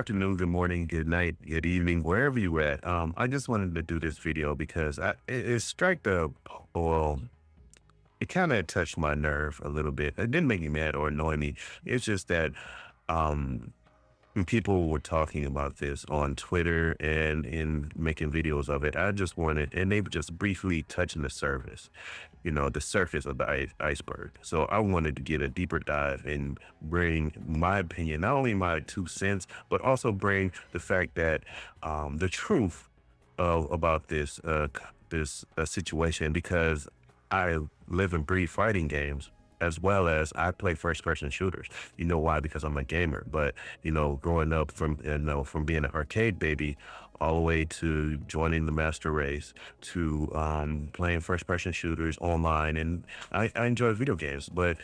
afternoon, good morning, good night, good evening, wherever you at. I just wanted to do this video because it struck well, it kind of touched my nerve a little bit. It didn't make me mad or annoy me. It's just that um, when people were talking about this on Twitter and in making videos of it, I just wanted, and they were just briefly touching the surface, the surface of the iceberg. So I wanted to get a deeper dive and bring my opinion, not only my 2 cents, but also bring the fact that the truth about this situation, because I live and breathe fighting games as well as I play first person shooters. You know why? Because I'm a gamer. But growing up from being an arcade baby all the way to joining the master race to playing first person shooters online, and I enjoy video games, but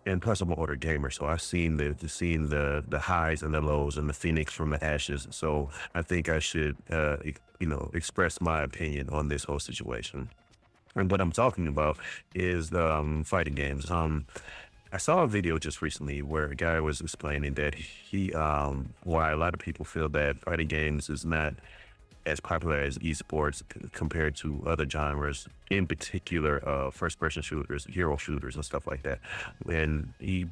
and plus I'm an older gamer, so I've seen the highs and the lows and the phoenix from the ashes. So I think I should express my opinion on this whole situation. And what I'm talking about is fighting games. I saw a video just recently where a guy was explaining that why a lot of people feel that fighting games is not as popular as esports compared to other genres, in particular, first-person shooters, hero shooters, and stuff like that. And he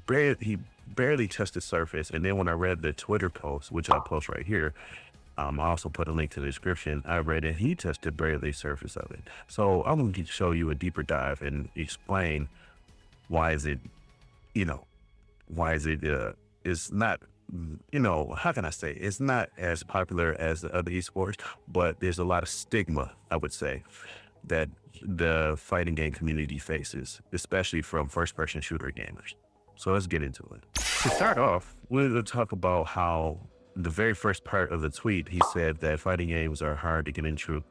barely touched the surface. And then when I read the Twitter post, which I'll post right here, I also put a link to the description. I read it. He tested barely the surface of it. So I'm going to show you a deeper dive and explain why is it, it's not, how can I say? It's not as popular as the other esports, but there's a lot of stigma, I would say, that the fighting game community faces, especially from first-person shooter gamers. So let's get into it. To start off, we're going to talk about how the very first part of the tweet, he said that fighting games are hard to get into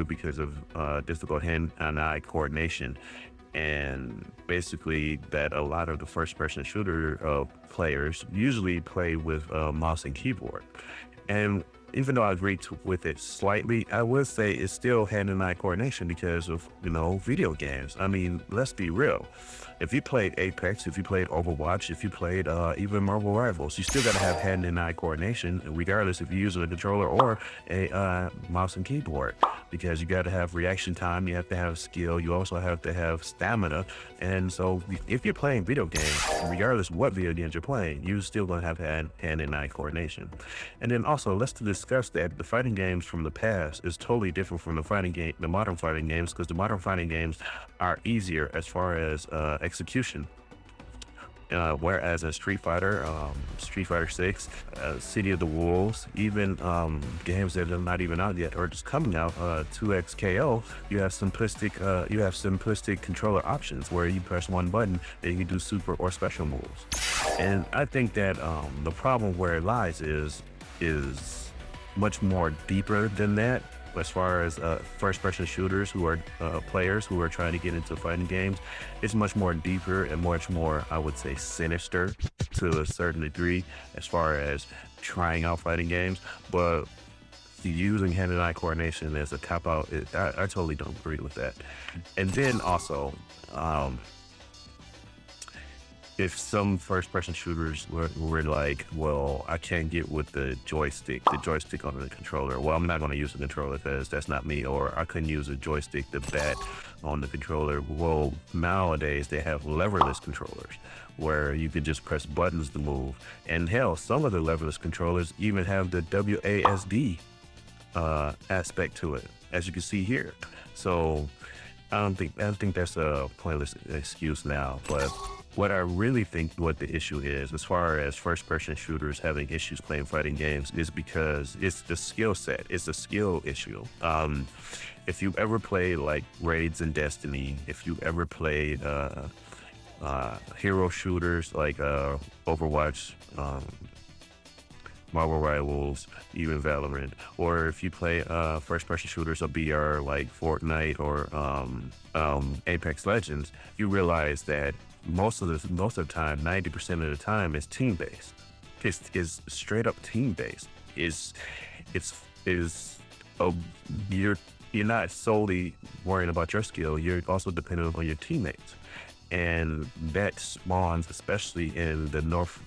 because of difficult hand and eye coordination, and basically that a lot of the first person shooter players usually play with mouse and keyboard. And even though I agree with it slightly, I would say it's still hand and eye coordination because of video games. I mean, let's be real. If you played Apex, if you played Overwatch, if you played even Marvel Rivals, you still got to have hand and eye coordination, regardless if you're using a controller or a mouse and keyboard, because you got to have reaction time, you have to have skill, you also have to have stamina. And so if you're playing video games, regardless of what video games you're playing, you're still going to have hand and eye coordination. And then also, let's discuss that the fighting games from the past is totally different from the modern fighting games, because the modern fighting games are easier as far as execution. Whereas in Street Fighter 6, City of the Wolves, even games that are not even out yet or just coming out, 2XKO, you have simplistic controller options where you press one button and you can do super or special moves. And I think that the problem where it lies is much more deeper than that. As far as first-person shooters who are players who are trying to get into fighting games, it's much more deeper and much more, I would say, sinister to a certain degree as far as trying out fighting games. But using hand and eye coordination as a cop-out, I totally don't agree with that. And then also, if some first-person shooters were like, well, I can't get with the joystick on the controller. Well, I'm not going to use the controller because that's not me. Or I couldn't use a joystick, the bat on the controller. Well, nowadays they have leverless controllers where you can just press buttons to move. And hell, some of the leverless controllers even have the WASD aspect to it, as you can see here. So I don't think that's a pointless excuse now, but what I really think what the issue is, as far as first-person shooters having issues playing fighting games, is because it's the skill set. It's a skill issue. If you ever played like raids in Destiny, if you ever played hero shooters like Overwatch, Marvel Rivals, even Valorant, or if you play first-person shooters or BR like Fortnite or Apex Legends, you realize that most of the time, 90% of the time, is team-based. It's straight up team-based. You're not solely worrying about your skill. You're also dependent on your teammates. and that spawns, especially in the North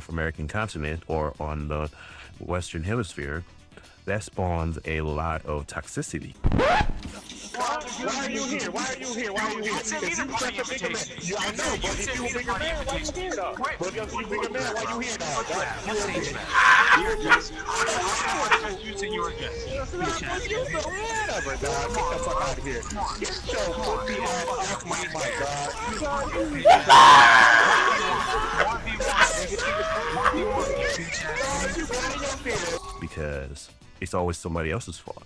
American continent or on the Western Hemisphere, that spawns a lot of toxicity. Why are you here? Why are you here? Why are you here? Send me the party invitation. Yeah, I know, but if you a bigger man, why you here though? But if you a bigger man, why you here though? What stage man? Your address. You send your address. Whatever, dog. Get the fuck out of here. Get your pussy ass off my mic, dog. Because it's always somebody else's fault.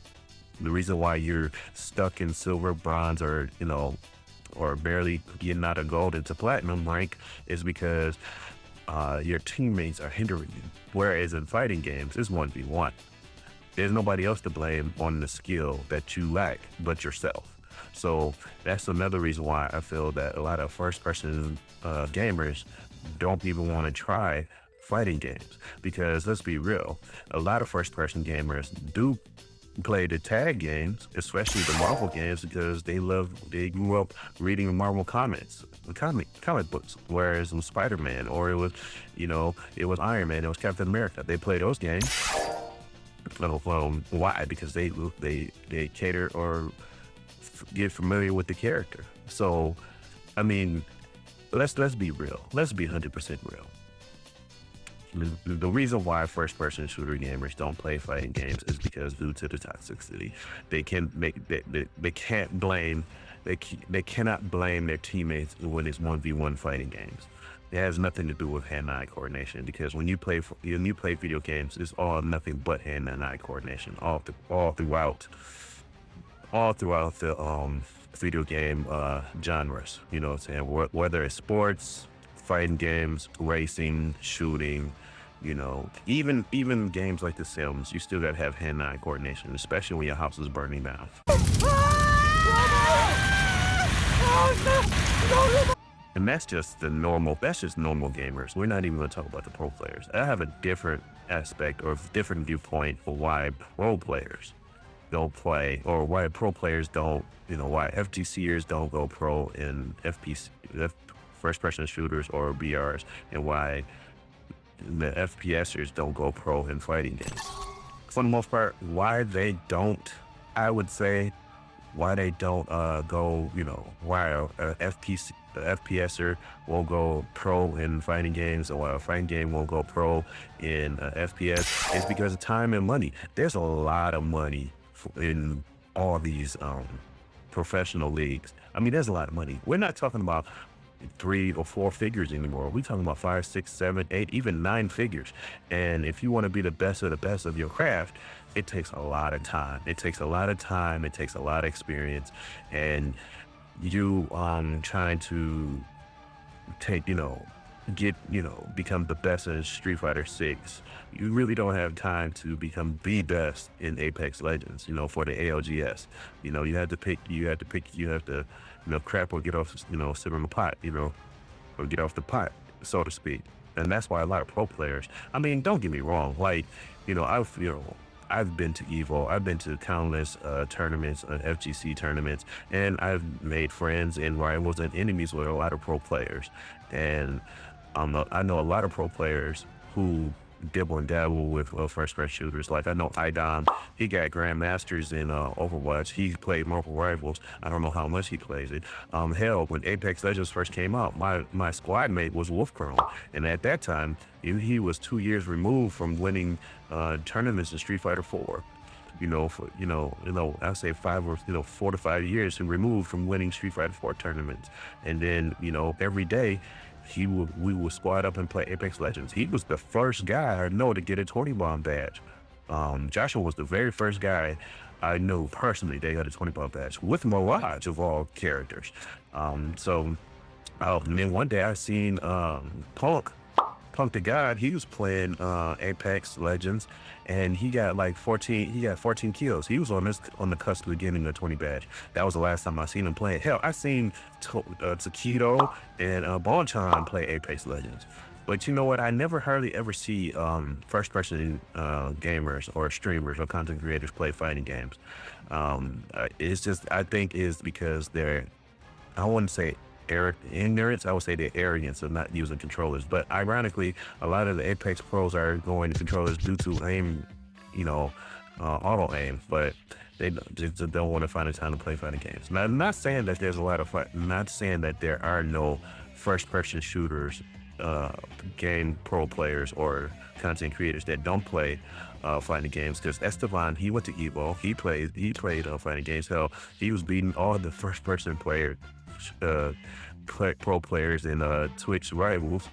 The reason why you're stuck in silver, bronze, or or barely getting out of gold into platinum rank is because your teammates are hindering you. Whereas in fighting games, it's 1v1. There's nobody else to blame on the skill that you lack but yourself. So that's another reason why I feel that a lot of first-person gamers don't even want to try fighting games, because let's be real, a lot of first-person gamers do play the tag games, especially the Marvel games, because they grew up reading Marvel comic books. Whereas in Spider-Man, or it was Iron Man, it was Captain America, they play those games. Why? Because they cater or get familiar with the character. So, I mean, let's be real. Let's be 100% real. The reason why first-person shooter gamers don't play fighting games is because due to the toxicity, they cannot blame their teammates when it's 1v1 fighting games. It has nothing to do with hand-eye coordination, because when you play video games, it's all nothing but hand and eye coordination all throughout the video game genres. You know what I'm saying? Whether it's sports, fighting games, racing, shooting, even games like The Sims, you still gotta have hand-eye coordination, especially when your house is burning down. And that's just normal gamers. We're not even gonna talk about the pro players. I have a different aspect or different viewpoint for why pro players don't play, or why pro players don't, why FGCers don't go pro in first-person shooters or BRs, and why the FPSers don't go pro in fighting games. For the most part, why they don't go, why a FPSer won't go pro in fighting games, or why a fighting game won't go pro in FPS, is because of time and money. There's a lot of money in all these professional leagues. I mean, there's a lot of money. We're not talking about 3 or 4 figures anymore. We're talking about 5, 6, 7, 8, even 9 figures. And if you want to be the best of your craft, it takes a lot of time. It takes a lot of time. It takes a lot of experience. And you trying to become the best in Street Fighter 6. You really don't have time to become the best in Apex Legends, for the ALGS. You have to crap or get off, sit on the pot, or get off the pot, so to speak. And that's why a lot of pro players, I mean, don't get me wrong, I've been to EVO, I've been to countless tournaments, FGC tournaments, and I've made friends and rivals and enemies with a lot of pro players. And I know a lot of pro players who dibble and dabble with first-person shooters. Like, I know Idom, he got Grandmasters in Overwatch. He played Marvel Rivals. I don't know how much he plays it. Hell, when Apex Legends first came out, my squad mate was Wolfcrone, and at that time, he was 2 years removed from winning tournaments in Street Fighter 4. I'd say 4 to 5 years removed from winning Street Fighter 4 tournaments. And then, every day, we would squad up and play Apex Legends. He was the first guy I know to get a 20 bomb badge. Joshua was the very first guy I know personally that got a 20 bomb badge with Mirage of all characters. And then one day I seen Punk the God. He was playing Apex Legends, and he got like 14 kills. He was on the cusp of getting a 20 badge. That was the last time I seen him playing. Hell, I seen Taquito and Bonchan play Apex Legends. But you know what? I never hardly ever see first-person gamers or streamers or content creators play fighting games. It's just, I think, is because I wouldn't say ignorance. I would say the arrogance of not using controllers. But ironically, a lot of the Apex pros are going to controllers due to aim, auto aim, but they just don't want to find the time to play fighting games. Now, I'm not saying that there's a lot of not saying that there are no first-person shooters, game pro players or content creators that don't play fighting games. Because Esteban, he went to Evo, he played fighting games. Hell, he was beating all the first-person players. Pro players in Twitch rivals,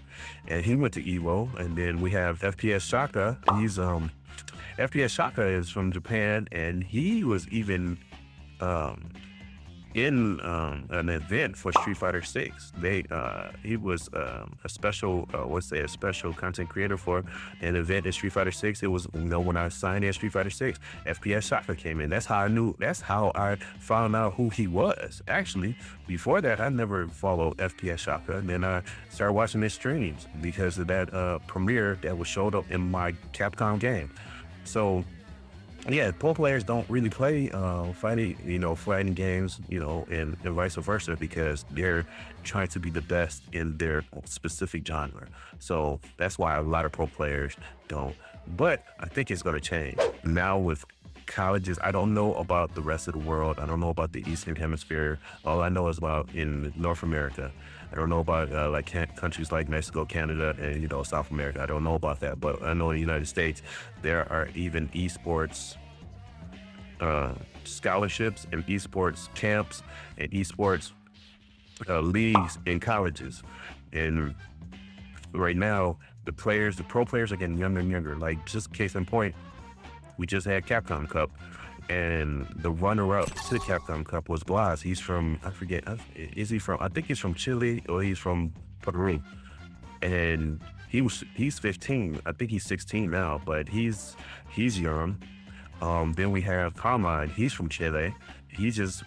and he went to Evo. And then we have FPS Shaka. He's FPS Shaka is from Japan, and he was even in an event for Street Fighter 6. He was a special a special content creator for an event in Street Fighter 6. It was when I signed in Street Fighter 6, FPS Shaka came in. That's how I found out who he was. Actually, before that, I never followed FPS Shaka, and then I started watching his streams because of that premiere that was showed up in my Capcom game. So yeah, pro players don't really play fighting games, and vice versa, because they're trying to be the best in their specific genre. So that's why a lot of pro players don't. But I think it's going to change now with colleges. I don't know about the rest of the world. I don't know about the Eastern Hemisphere. All I know is about in North America. I don't know about countries like Mexico, Canada, and South America. I don't know about that, but I know in the United States there are even esports scholarships and esports camps and esports leagues in colleges. And right now, the pro players are getting younger and younger. Like, just case in point, we just had Capcom Cup, and the runner-up to the Capcom Cup was Blas. He's from, I forget, I think he's from Chile or he's from Peru. And he's 15. I think he's 16 now, but he's young. Then we have Carmine. He's from Chile. He just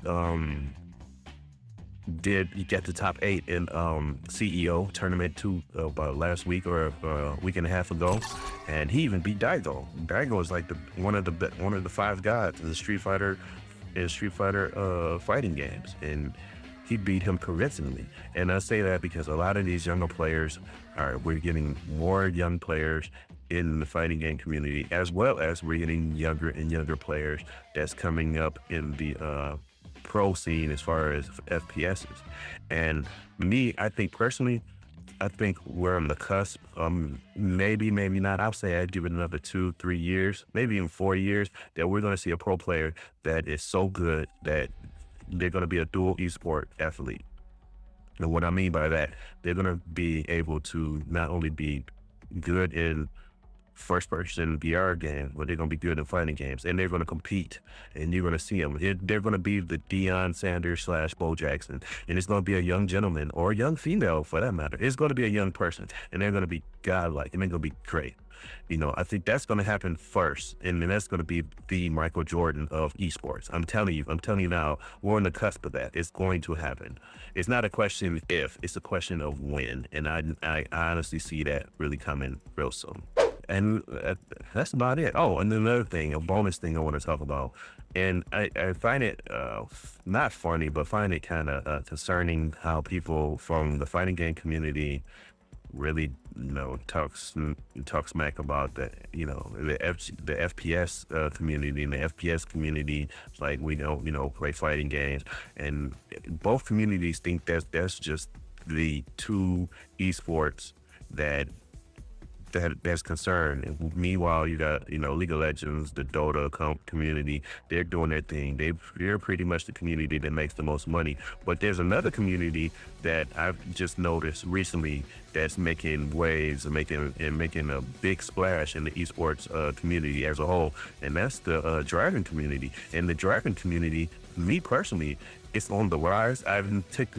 he got the top 8 in CEO tournament about last week or a week and a half ago, and he even beat Daigo. Daigo is like one of the 5 gods in the Street Fighter fighting games, and he beat him convincingly. And I say that because a lot of these younger players we're getting more young players in the fighting game community, as well as we're getting younger and younger players that's coming up in the pro scene as far as FPSers. And me, I think personally, we're on the cusp. Maybe not. I'll say I'd give it another 2-3 years, maybe even 4 years, that we're going to see a pro player that is so good that they're going to be a dual esport athlete. And what I mean by that, they're going to be able to not only be good in first-person VR games, but they're going to be good in fighting games, and they're going to compete, and you're going to see them. They're going to be the Deion Sanders / Bo Jackson, and it's going to be a young gentleman or a young female, for that matter. It's going to be a young person, and they're going to be godlike, and they're going to be great. I think that's going to happen first, and then that's going to be the Michael Jordan of esports. I'm telling you now, we're on the cusp of that. It's going to happen. It's not a question if, it's a question of when, and I honestly see that really coming real soon. And that's about it. Oh, and another thing, a bonus thing I want to talk about, and I find it not funny, but find it kind of concerning how people from the fighting game community really, talk smack about the FPS community, and the FPS community, like, we don't, play fighting games, and both communities think that's just the two esports that's concerned. And meanwhile, you got League of Legends, the Dota community. They're doing their thing. They're pretty much the community that makes the most money. But there's another community that I've just noticed recently that's making waves and making a big splash in the esports community as a whole, and that's the Dragon community. And the Dragon community, me personally, it's on the rise. I took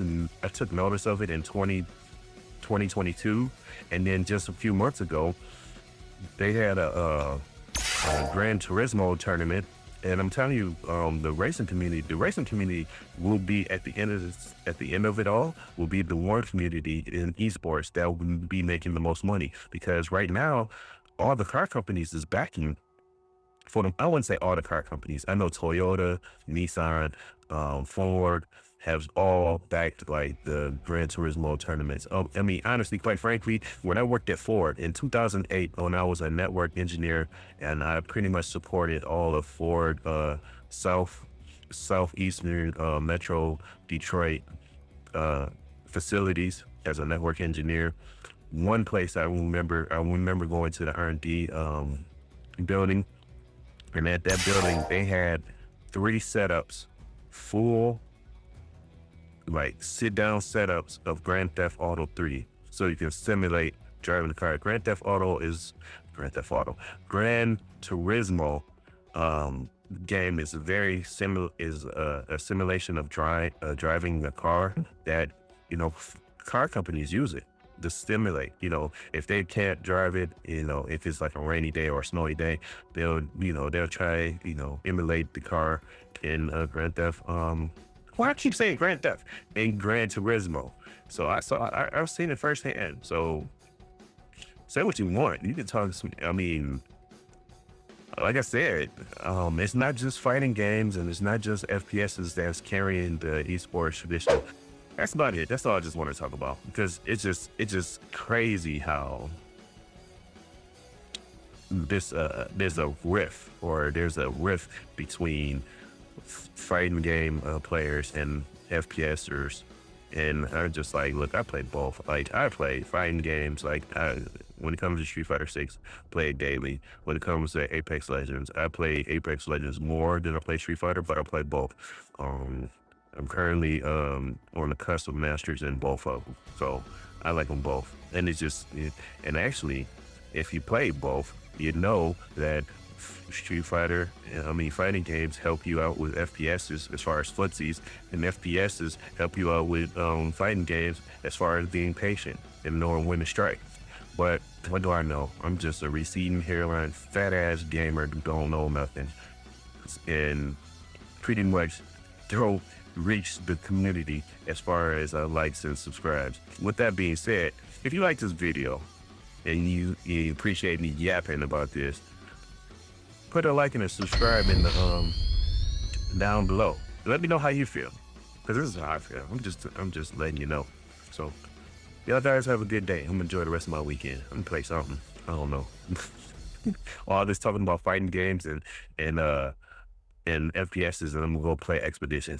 notice of it in 2022, and then just a few months ago, they had a Gran Turismo tournament, and I'm telling you, the racing community will be at the end of it all, will be the one community in esports that will be making the most money, because right now, all the car companies is backing for them. I wouldn't say all the car companies. I know Toyota, Nissan, Ford, have all backed like the Gran Turismo tournaments. I mean, honestly, quite frankly, when I worked at Ford in 2008, when I was a network engineer, and I pretty much supported all of Ford southeastern Metro Detroit facilities as a network engineer. One place I remember going to the R&D building, and at that building they had 3 setups, full like sit-down setups of Grand Theft Auto 3, so you can simulate driving the car. Grand Turismo game is very similar, is a simulation of driving a car that, car companies use it to stimulate. If they can't drive it, if it's like a rainy day or a snowy day, they'll try, emulate the car in Grand Theft. Why I keep saying Grand Theft in Gran Turismo? So I've seen it firsthand. So say what you want. You can talk. I mean, like I said, it's not just fighting games and it's not just FPSs that's carrying the esports tradition. That's about it. That's all I just want to talk about, because it's just crazy how there's a rift between fighting game players and FPSers. And I'm just like, look, I play both. Like, I play fighting games. Like, when it comes to Street Fighter 6, play it daily. When it comes to Apex Legends, I play Apex Legends more than I play Street Fighter, but I play both. I'm currently on the cusp of masters in both of them, so I like them both. And and actually, if you play both, you know that fighting games help you out with FPSs as far as footsies, and FPSs help you out with fighting games as far as being patient and knowing when to strike. But what do I know? I'm just a receding hairline, fat ass gamer who don't know nothing, and pretty much don't reach the community as far as likes and subscribes. With that being said, if you like this video and you appreciate me yapping about this, put a like and a subscribe in the down below. Let me know how you feel, because this is how I feel. I'm just letting you know. So y'all guys have a good day. I'm gonna enjoy the rest of my weekend. I'm gonna play something. I don't know. All this talking about fighting games and FPSs, and I'm gonna go play Expedition.